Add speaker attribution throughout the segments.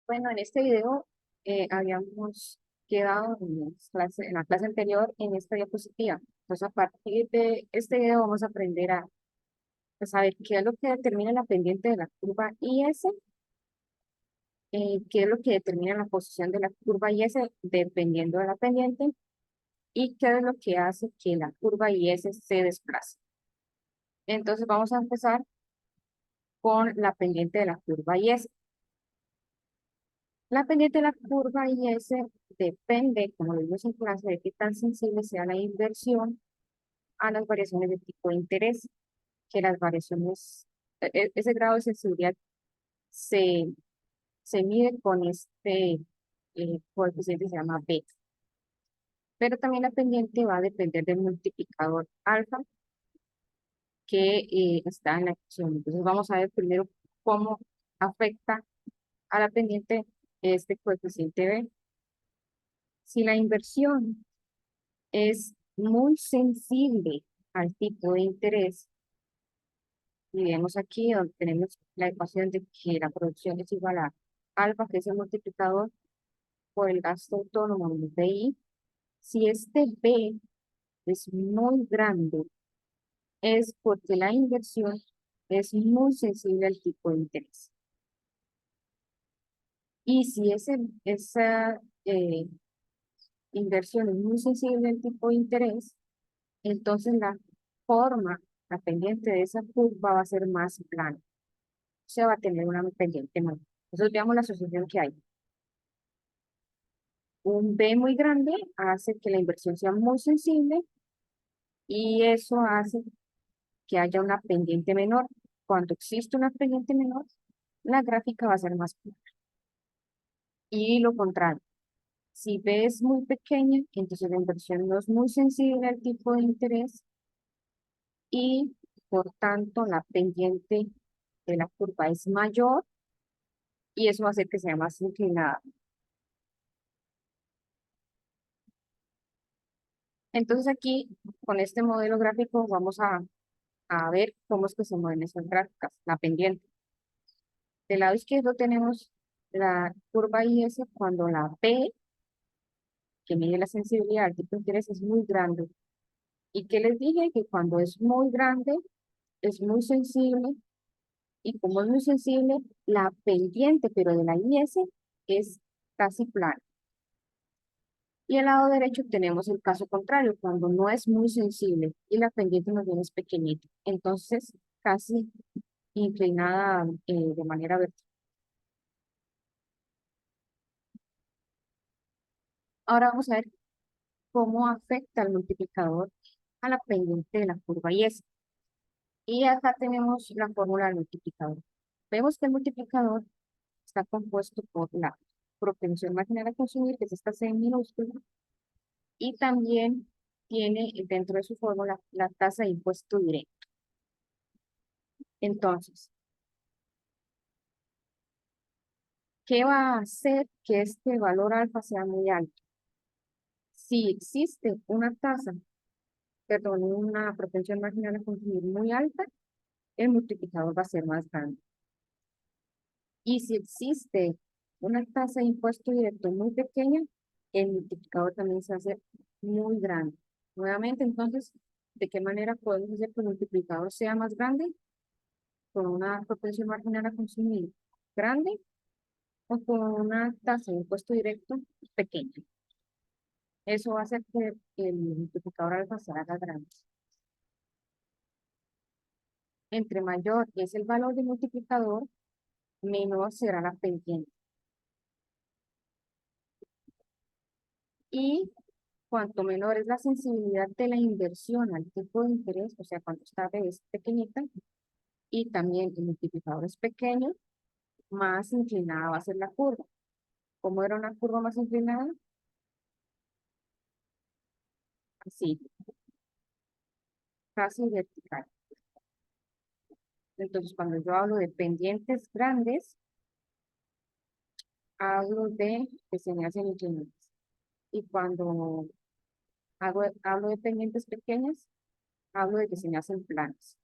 Speaker 1: Bueno, en este video habíamos quedado en la clase anterior en esta diapositiva. Entonces, a partir de este video vamos a aprender a saber qué es lo que determina la pendiente de la curva IS, qué es lo que determina la posición de la curva IS dependiendo de la pendiente y qué es lo que hace que la curva IS se desplace. Entonces, vamos a empezar con la pendiente de la curva IS. La pendiente de la curva IS depende, como lo vimos en clase, de qué tan sensible sea la inversión a las variaciones de tipo de interés, que las variaciones, ese grado de sensibilidad se, se mide con este coeficiente que se llama B. Pero también la pendiente va a depender del multiplicador alfa que está en la ecuación. Entonces vamos a ver primero cómo afecta a la pendiente este coeficiente B. Si la inversión es muy sensible al tipo de interés. Y vemos aquí donde tenemos la ecuación de que la producción es igual a alfa, que es el multiplicador por el gasto autónomo en el BI. Si este B es muy grande, es porque la inversión es muy sensible al tipo de interés. Y si esa inversión es muy sensible al tipo de interés, entonces forma, la pendiente de esa curva va a ser más plana. Se va a tener una pendiente más. Entonces veamos la asociación que hay. Un B muy grande hace que la inversión sea muy sensible y eso hace que haya una pendiente menor. Cuando existe una pendiente menor, la gráfica va a ser más plana. Y lo contrario, si B es muy pequeña, entonces la inversión no es muy sensible al tipo de interés y por tanto la pendiente de la curva es mayor y eso va a hacer que sea más inclinada. Entonces aquí, con este modelo gráfico, vamos a ver cómo es que se mueven esas gráficas, la pendiente. Del lado izquierdo tenemos la curva IS cuando la P, que mide la sensibilidad al tipo de interés, es muy grande. ¿Y qué les dije? Que cuando es muy grande, es muy sensible, y como es muy sensible, la pendiente, pero de la IS, es casi plana. Y al lado derecho tenemos el caso contrario, cuando no es muy sensible y la pendiente más bien es pequeñita. Entonces, casi inclinada de manera vertical. Ahora vamos a ver cómo afecta el multiplicador a la pendiente de la curva IS. Y acá tenemos la fórmula del multiplicador. Vemos que el multiplicador está compuesto por la propensión marginal a consumir, que es esta C en minúscula, y también tiene dentro de su fórmula la tasa de impuesto directo. Entonces, ¿qué va a hacer que este valor alfa sea muy alto? Si existe una tasa, perdón, una propensión marginal a consumir muy alta, el multiplicador va a ser más grande. Y si existe una tasa de impuesto directo muy pequeña, el multiplicador también se hace muy grande. Nuevamente, entonces, ¿de qué manera podemos hacer que el multiplicador sea más grande? Con una propensión marginal a consumir grande o con una tasa de impuesto directo pequeña. Eso va a hacer que el multiplicador alfa se haga grande. Entre mayor es el valor del multiplicador, menor será la pendiente. Y cuanto menor es la sensibilidad de la inversión al tipo de interés, o sea, cuando esta B es pequeñita y también el multiplicador es pequeño, más inclinada va a ser la curva. ¿Cómo era una curva más inclinada? Así, casi vertical. Entonces, cuando yo hablo de pendientes grandes, hablo de que se me hacen inclinadas. Y cuando hablo de pendientes pequeñas, hablo de que se me hacen planas.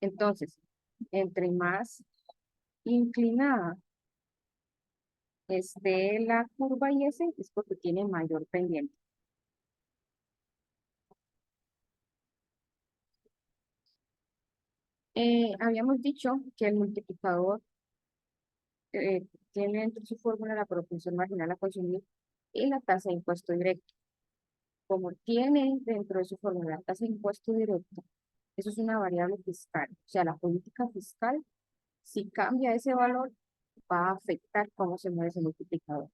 Speaker 1: Entonces, entre más inclinada esté la curva IS, es porque tiene mayor pendiente. Habíamos dicho que el multiplicador tiene dentro su fórmula la proporción marginal a consumir y la tasa de impuesto directo. Como tiene dentro de su fórmula la tasa de impuesto directo, eso es una variable fiscal. O sea, la política fiscal, si cambia ese valor, va a afectar cómo se mueve ese multiplicador.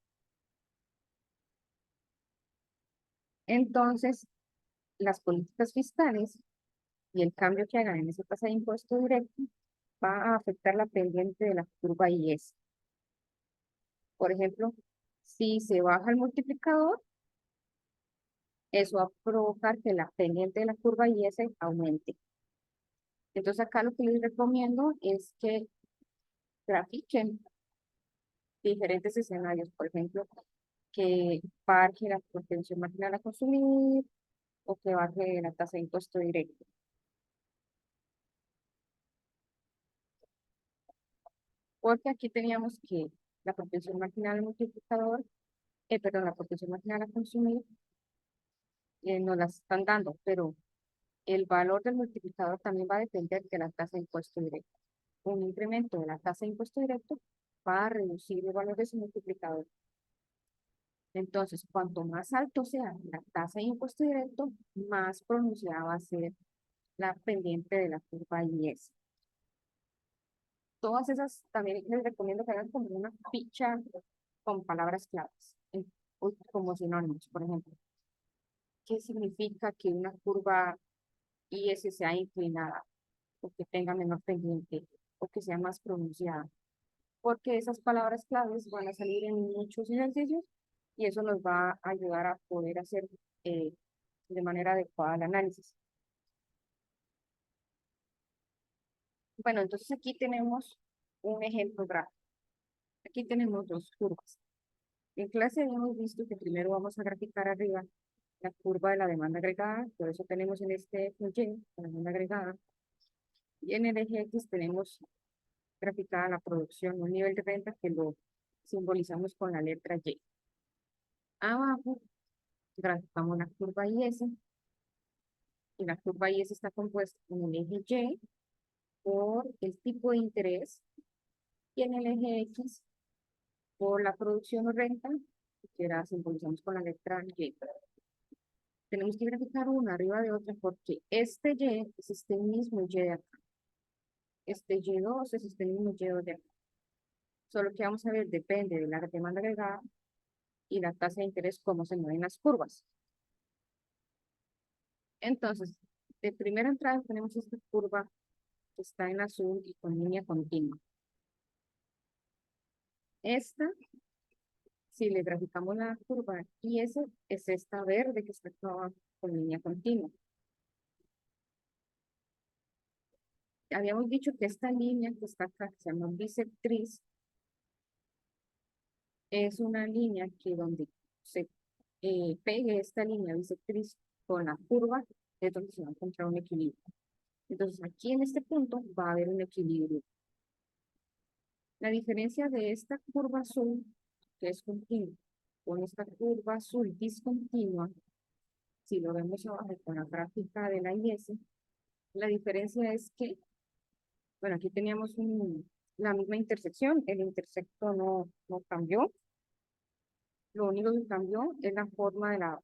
Speaker 1: Entonces, las políticas fiscales y el cambio que hagan en esa tasa de impuesto directo va a afectar la pendiente de la curva IS. Por ejemplo, si se baja el multiplicador, eso va a provocar que la pendiente de la curva IS aumente. Entonces acá lo que les recomiendo es que grafiquen diferentes escenarios, por ejemplo, que baje la propensión marginal a consumir o que baje la tasa de impuesto directo. Porque aquí teníamos que la propensión marginal al multiplicador, perdón, la propensión marginal a consumir nos las están dando, pero el valor del multiplicador también va a depender de la tasa de impuesto directo. Un incremento de la tasa de impuesto directo va a reducir el valor de su multiplicador. Entonces, cuanto más alto sea la tasa de impuesto directo, más pronunciada va a ser la pendiente de la curva IS. Todas esas también les recomiendo que hagan como una ficha con palabras claves, como sinónimos, por ejemplo. ¿Qué significa que una curva IS sea inclinada o que tenga menor pendiente o que sea más pronunciada? Porque esas palabras claves van a salir en muchos ejercicios y eso nos va a ayudar a poder hacer de manera adecuada el análisis. Bueno, entonces aquí tenemos un ejemplo gráfico. Aquí tenemos dos curvas. En clase hemos visto que primero vamos a graficar arriba la curva de la demanda agregada, por eso tenemos en este eje Y, la demanda agregada, y en el eje X tenemos graficada la producción, un nivel de renta que lo simbolizamos con la letra Y. Abajo graficamos la curva IS, y la curva IS está compuesta en el eje Y por el tipo de interés, y en el eje X por la producción o renta, que la simbolizamos con la letra Y. Tenemos que graficar una arriba de otra porque este Y es este mismo Y de acá. Este Y2 es este mismo Y2 de acá. Solo que vamos a ver, depende de la demanda agregada y la tasa de interés, cómo se mueven las curvas. Entonces, de primera entrada tenemos esta curva que está en azul y con línea continua. Esta, si le graficamos la curva, y esa es esta verde que está acá con línea continua. Habíamos dicho que esta línea que está acá, que se llama bisectriz, es una línea que donde se pegue esta línea bisectriz con la curva, es donde se va a encontrar un equilibrio. Entonces, aquí en este punto va a haber un equilibrio. La diferencia de esta curva azul, que es continua, con esta curva azul discontinua, si lo vemos abajo con la gráfica de la IS, la diferencia es que, bueno, aquí teníamos la misma intersección, el intersecto no cambió, lo único que cambió es la forma de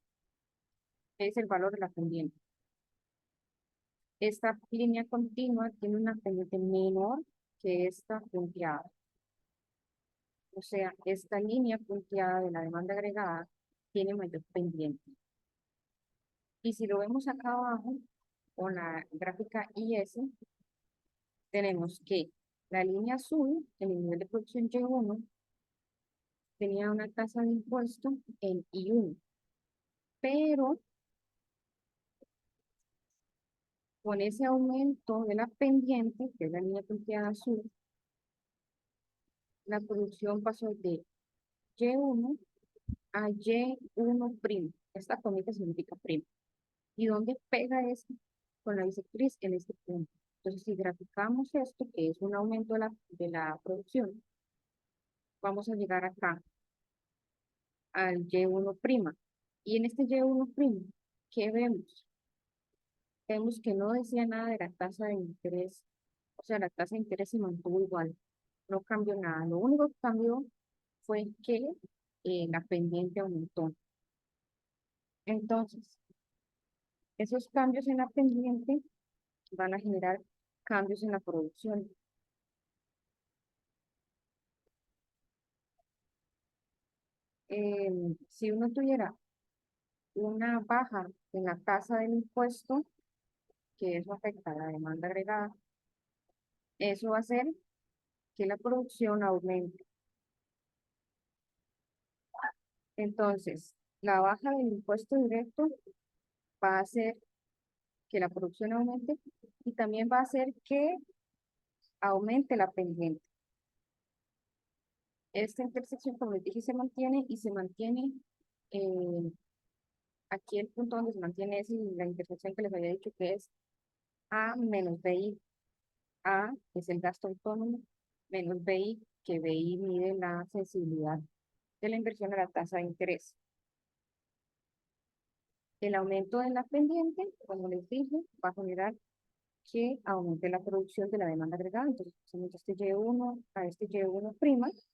Speaker 1: es el valor de la pendiente. Esta línea continua tiene una pendiente menor que esta punteada. O sea, esta línea punteada de la demanda agregada tiene mayor pendiente. Y si lo vemos acá abajo, con la gráfica IS, tenemos que la línea azul, en el nivel de producción Y1, tenía una tasa de impuesto en I1, pero con ese aumento de la pendiente, que es la línea punteada azul, la producción pasó de Y1 a Y1'. Esta comita significa prima. ¿Y dónde pega esto? Con la bisectriz en este punto. Entonces, si graficamos esto, que es un aumento de la producción, vamos a llegar acá al Y1'. Y en este Y1', ¿qué vemos? Vemos que no decía nada de la tasa de interés, o sea, la tasa de interés se mantuvo igual, no cambió nada. Lo único que cambió fue que la pendiente aumentó. Entonces, esos cambios en la pendiente van a generar cambios en la producción. Si uno tuviera una baja en la tasa del impuesto, que eso afecta a la demanda agregada, eso va a hacer que la producción aumente. Entonces, la baja del impuesto directo va a hacer que la producción aumente y también va a hacer que aumente la pendiente. Esta intersección, como les dije, se mantiene y se mantiene eh, aquí el punto donde se mantiene es la intersección que les había dicho que es A menos BI. A es el gasto autónomo menos BI, que BI mide la sensibilidad de la inversión a la tasa de interés. El aumento de la pendiente, como les dije, va a generar que aumente la producción de la demanda agregada. Entonces, pasamos de este Y1 a este Y1',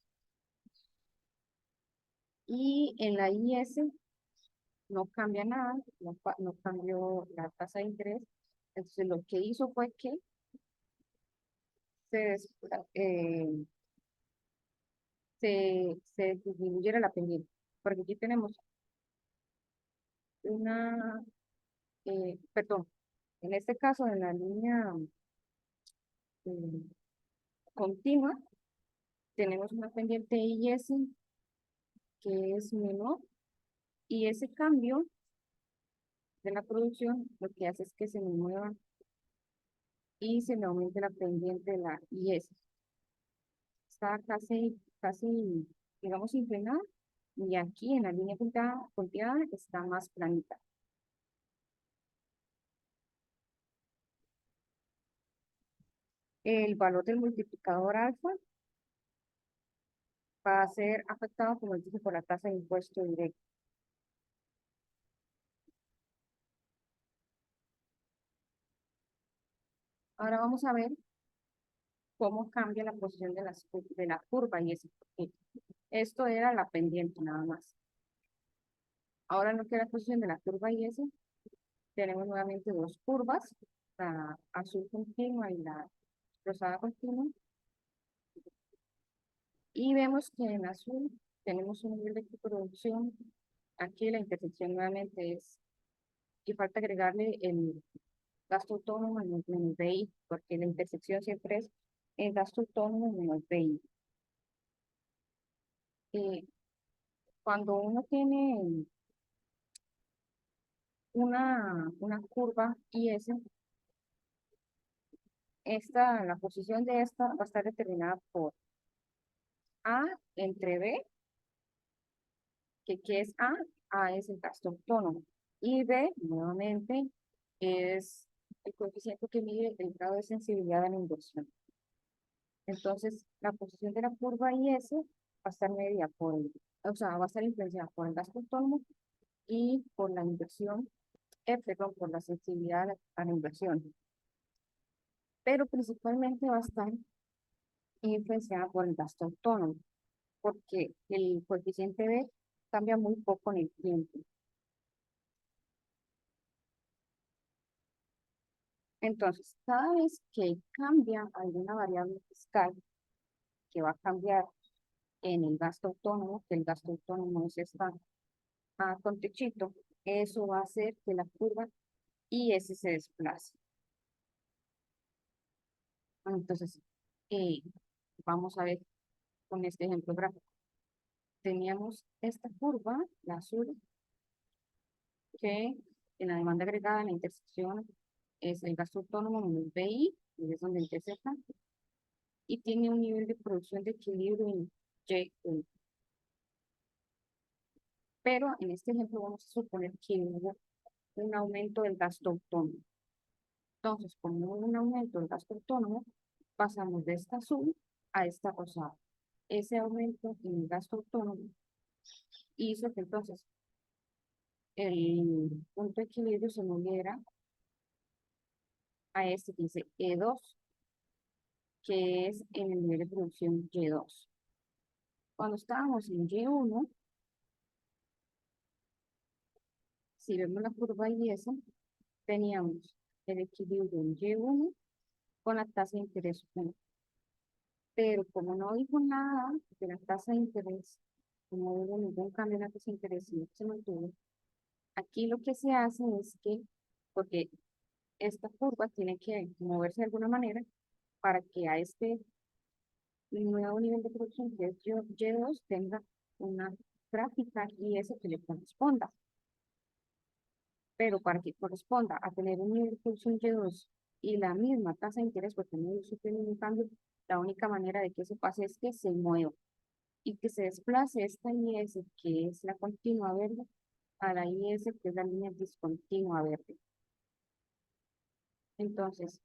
Speaker 1: y en la IS no cambia nada, no cambió la tasa de interés. Entonces, lo que hizo fue que se, des- eh, se disminuyera la pendiente, porque aquí tenemos una, perdón, en este caso, en la línea eh, continua, tenemos una pendiente IS que es menor, y ese cambio de la producción lo que hace es que se me mueva y se me aumente la pendiente de la IS. Está casi, digamos, inclinada, y aquí en la línea punteada está más planita. El valor del multiplicador alfa va a ser afectado, como les dije, por la tasa de impuesto directo. Ahora vamos a ver cómo cambia la posición de la curva y ese. Esto era la pendiente nada más. Ahora lo que es la posición de la curva y ese, tenemos nuevamente dos curvas, la azul continua y la rosada continua, y vemos que en azul tenemos un nivel de producción. Aquí la intersección nuevamente es, y falta agregarle el gasto autónomo menos BI, porque la intersección siempre es el gasto autónomo menos BI. Eh, Cuando uno tiene una curva y S, la posición de esta va a estar determinada por A entre B, que ¿qué es A? A es el gasto autónomo. Y B, nuevamente, es el coeficiente que mide el grado de sensibilidad a la inversión. Entonces, la posición de la curva IS va a estar medida por o sea, va a estar influenciada por el gasto autónomo y por la inversión, perdón, por la sensibilidad a la inversión. Pero principalmente va a estar influenciada por el gasto autónomo, porque el coeficiente B cambia muy poco en el tiempo. Entonces, cada vez que cambia alguna variable fiscal que va a cambiar en el gasto autónomo, que el gasto autónomo es esta con techito, eso va a hacer que la curva y ese se desplace. Entonces, eh, vamos a ver con este ejemplo gráfico. Teníamos esta curva, la azul, que en la demanda agregada, la intersección es el gasto autónomo menos BI, y es donde intersecta, y tiene un nivel de producción de equilibrio en Y1. Pero en este ejemplo vamos a suponer que hubo un aumento del gasto autónomo. Entonces, como hubo un aumento del gasto autónomo, pasamos de esta azul a esta rosada. Ese aumento en el gasto autónomo hizo que entonces el punto de equilibrio se moviera a este que dice E2, que es en el nivel de producción Y2. Cuando estábamos en Y1, si vemos la curva IS, teníamos el equilibrio en Y1 con la tasa de interés 1. Pero como no dijo nada de la tasa de interés, no hubo ningún cambio en la tasa de interés y no se mantuvo, aquí lo que se hace es que, porque esta curva tiene que moverse de alguna manera para que a este nuevo nivel de producción, que es Y2, tenga una gráfica y eso que le corresponda. Pero para que corresponda a tener un nivel de producción Y2 y la misma tasa de interés, porque no sufre ningún cambio, la única manera de que eso pase es que se mueva y que se desplace esta IS, que es la continua verde, a la IS, que es la línea discontinua verde. Entonces,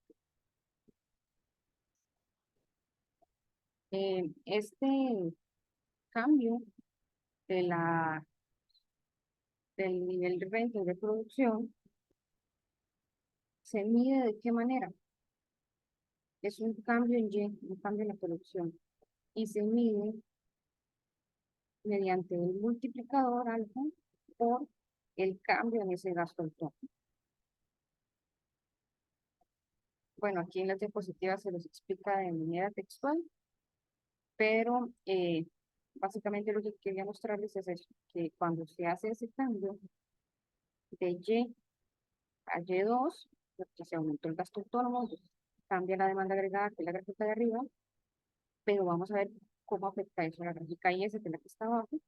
Speaker 1: este cambio de del nivel de renta y de producción se mide de qué manera. Es un cambio en Y, un cambio en la producción, y se mide mediante el multiplicador alfa por el cambio en ese gasto autónomo. Bueno, aquí en las diapositivas se los explica de manera textual, pero básicamente lo que quería mostrarles es eso, que cuando se hace ese cambio de Y a Y2, porque se aumentó el gasto autónomo, entonces cambia la demanda agregada, que es la gráfica de arriba, pero vamos a ver cómo afecta eso a la gráfica IS, que es la que está abajo.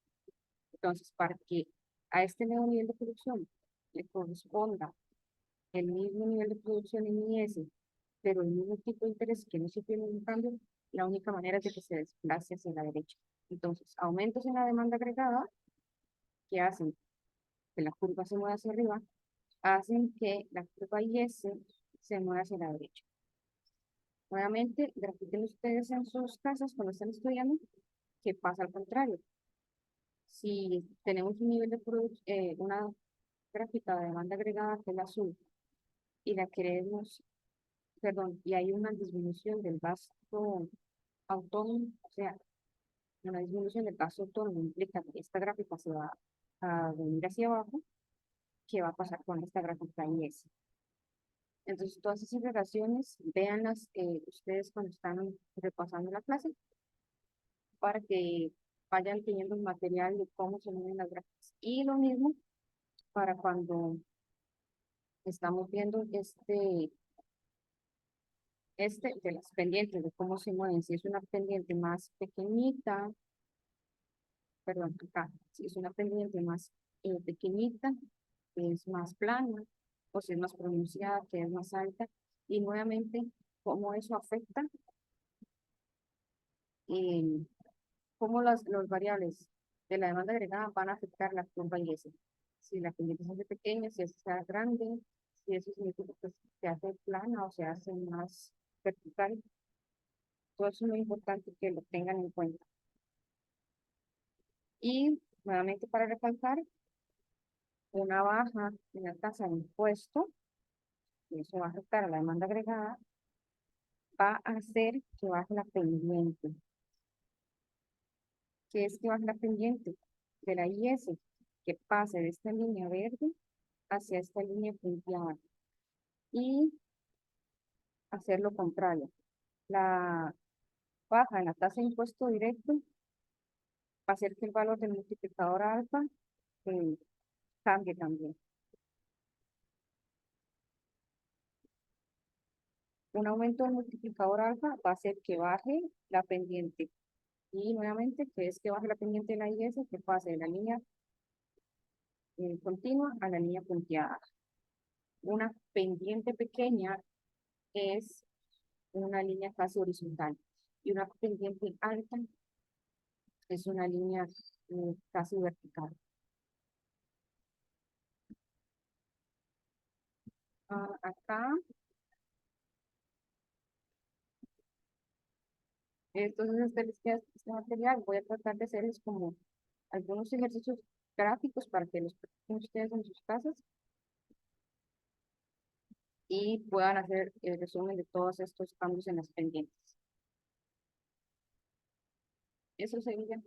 Speaker 1: Entonces, para que a este nuevo nivel de producción le corresponda el mismo nivel de producción en IS, pero el mismo tipo de interés que no sufrió ningún cambio, la única manera es de que se desplace hacia la derecha. Entonces, aumentos en la demanda agregada que hacen que la curva se mueva hacia arriba, hacen que la curva IS se mueva hacia la derecha. Nuevamente, grafiquen ustedes en sus casas cuando están estudiando que pasa al contrario. Si tenemos un nivel de una gráfica de demanda agregada que es la azul y la queremos, perdón, y hay una disminución del gasto autónomo, o sea, una disminución del gasto autónomo implica que esta gráfica se va a venir hacia abajo, ¿qué va a pasar con esta gráfica IS? Entonces, todas esas relaciones, véanlas ustedes cuando están repasando la clase para que vayan teniendo un material de cómo se mueven las gráficas. Y lo mismo para cuando estamos viendo de las pendientes, de cómo se mueven. Si es una pendiente más pequeñita, perdón, acá, si es una pendiente más pequeñita, que es más plana, o si es más pronunciada, que es más alta, y nuevamente, cómo eso afecta, eh, cómo los variables de la demanda agregada van a afectar la curva y S. Si la pendiente se hace pequeña, si está grande, si eso significa que se hace plana o se hace más vertical. Todo eso es muy importante que lo tengan en cuenta. Y nuevamente para recalcar, una baja en la tasa de impuesto, y eso va a afectar a la demanda agregada, va a hacer que baje la pendiente. ¿Qué es que baje la pendiente? De la IS, que pase de esta línea verde hacia esta línea punteada. Y hacer lo contrario. La baja en la tasa de impuesto directo va a hacer que el valor del multiplicador alfa eh, cambie también. Un aumento del multiplicador alfa va a hacer que baje la pendiente. Y nuevamente, que es que baje la pendiente de la IS, que pase de la línea continua a la línea punteada. Una pendiente pequeña es una línea casi horizontal y una pendiente alta es una línea casi vertical. Acá Entonces, este, les queda este material. Voy a tratar de hacerles como algunos ejercicios gráficos para que los practiquen ustedes en sus casas y puedan hacer el resumen de todos estos cambios en las pendientes. Eso sería.